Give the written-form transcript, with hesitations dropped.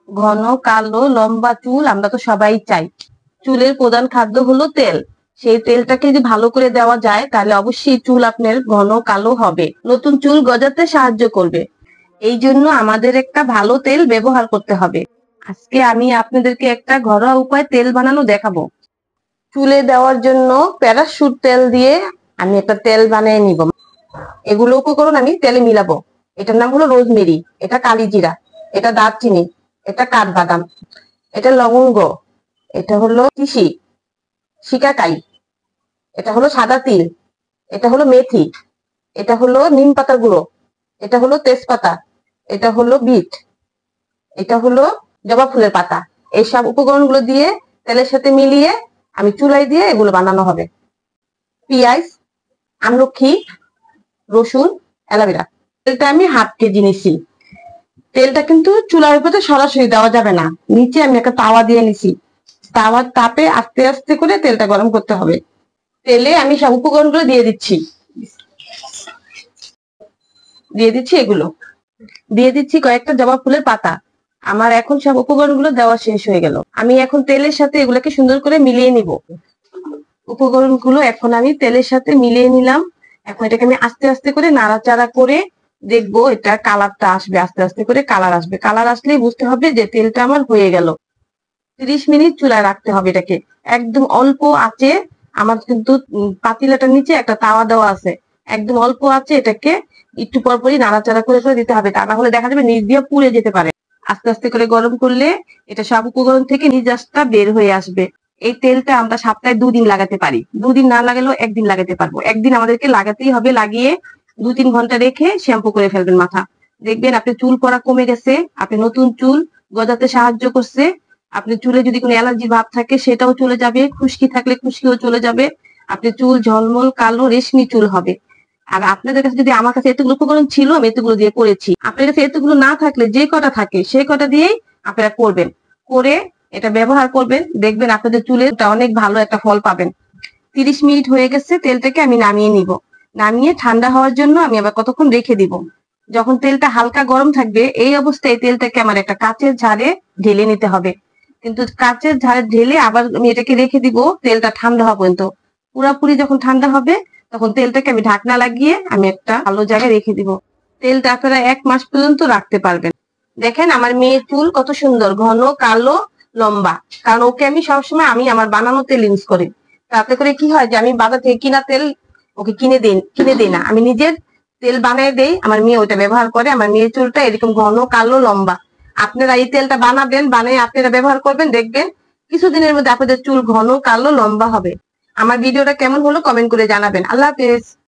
ঘন কালো লম্বা চুল আমরা তো সবাই চাই। চুলের প্রধান খাদ্য হলো তেল। সেই তেলটাকে যদি ভালো করে দেওয়া যায় তাহলে অবশ্যই চুল আপনার ঘন কালো হবে, নতুন চুল গজাতে সাহায্য করবে। এই জন্য আমাদের একটা ভালো তেল ব্যবহার করতে হবে। আজকে আমি আপনাদেরকে একটা ঘরোয়া উপায় তেল বানানো দেখাবো। চুলে দেওয়ার জন্য প্যারাশুট তেল দিয়ে আমি একটা তেল বানিয়ে নিব। এগুলো উপকরণ আমি তেলে মিলাবো। এটার নাম হলো রোজমেরি, এটা কালিজিরা, এটা দারচিনি, এটা কাঠবাদাম, এটা লবঙ্গ, এটা হলো তিসি, শিকাকাই, এটা হলো সাদা তিল, এটা হলো মেথি, এটা হলো নিম পাতা গুঁড়ো, এটা হলো তেজপাতা, এটা হলো বিট, এটা হলো জবা ফুলের পাতা। এইসব উপকরণগুলো দিয়ে তেলের সাথে মিলিয়ে আমি চুলাই দিয়ে এগুলো বানানো হবে। পেঁয়াজ, আমলকি, রসুন, অ্যালোভেরা। তেলটা আমি 1/2 কেজি নিছি। তেলটা কিন্তু চুলার উপরে সরাসরি দেওয়া যাবে না, নিচে আমি একটা তাওয়া দিয়ে নিছি। তাওয়ার তাপে আস্তে আস্তে করে তেলটা গরম করতে হবে। তেলে আমি সব উপকরণগুলো দিয়ে দিচ্ছি এগুলো দিয়ে দিচ্ছি কয়েকটা জবা ফুলের পাতা। আমার এখন সব উপকরণগুলো দেওয়া শেষ হয়ে গেল। আমি এখন তেলের সাথে এগুলোকে সুন্দর করে মিলিয়ে নিব। উপকরণগুলো এখন আমি তেলের সাথে মিলিয়ে নিলাম। এখন এটাকে আমি আস্তে আস্তে করে নাড়াচাড়া করে দেখবো এটা কালারটা আসবে, আস্তে আস্তে করে কালার আসবে। কালার আসলেই বুঝতে হবে যে তেলটা আমার হয়ে গেল। 30 মিনিট চুলায় রাখতে হবে এটাকে, একদম অল্প আঁচে। আমার কিন্তু পাতিলাটার নিচে একটা তাওয়া দেওয়া আছে, একদম অল্প আঁচে এটাকে একটু পরপরই নাড়াচাড়া করে করে দিতে হবে, তা না হলে দেখা যাবে নিচ দিয়ে পুড়ে যেতে পারে। আস্তে আস্তে করে গরম করলে এটা সব উপকরণ থেকে নির্যাসটা বের হয়ে আসবে। এই তেলটা আমরা সপ্তাহে 2 দিন লাগাতে পারি, 2 দিন না লাগালেও 1 দিন লাগাতে পারবো। একদিন আমাদেরকে লাগাতেই হবে, লাগিয়ে 2-3 ঘন্টা রেখে শ্যাম্পু করে ফেলবেন মাথা। দেখবেন আপনার চুল পড়া কমে গেছে, আপনি নতুন চুল গজাতে সাহায্য করছে। আপনি চুলে যদি কোনো অ্যালার্জি ভাব থাকে সেটাও চলে যাবে, খুশকি থাকলে খুশকিও চলে যাবে। আপনি চুল ঝলমল কালো রেশমি চুল হবে। আর আপনাদের কাছে যদি, আমার কাছে এতগুলো উপকরণ ছিল, আমি এতগুলো দিয়ে করেছি। আপনার কাছে এতগুলো না থাকলে যে কটা থাকে সেই কটা দিয়েই আপনারা করবেন, করে এটা ব্যবহার করবেন। দেখবেন আপনাদের চুলের অনেক ভালো একটা ফল পাবেন। 30 মিনিট হয়ে গেছে, তেলটাকে আমি নামিয়ে নিব। নামিয়ে ঠান্ডা হওয়ার জন্য আমি আবার কতক্ষণ রেখে দিব। যখন তেলটা হালকা গরম থাকবে এই অবস্থায় তেলটাকে আমার একটা কাচের ঝাড়ে ঢেলে নিতে হবে। কিন্তু কাচের ঝাড়ে ঢেলে আবার আমি এটাকে রেখে দিব তেলটা ঠান্ডা হওয়া পর্যন্ত। পুরাপুরি যখন ঠান্ডা হবে তখন তেলটাকে আমি ঢাকনা লাগিয়ে আমি একটা ভালো জায়গায় রেখে দিব। তেলটা আপনারা 1 মাস পর্যন্ত রাখতে পারবেন। দেখেন আমার মেয়ের চুল কত সুন্দর ঘন কালো লম্বা, কারণ ওকে আমি সবসময় আমি আমার বানানো তেল ইউজ করি। তাতে করে কি হয় যে আমি বাজার থেকে কিনা তেল ওকে কিনে দেই না, আমি নিজের তেল বানিয়ে দেই। আমার মেয়ে ওইটা ব্যবহার করে, আমার মেয়ের চুলটা এরকম ঘন কালো লম্বা। আপনারা এই তেলটা বানাবেন, বানিয়ে আপনারা ব্যবহার করবেন, দেখবেন কিছুদিনের মধ্যে আপনাদের চুল ঘন কালো লম্বা হবে। আমার ভিডিওটা কেমন হলো কমেন্ট করে জানাবেন। আল্লাহ হাফেজ।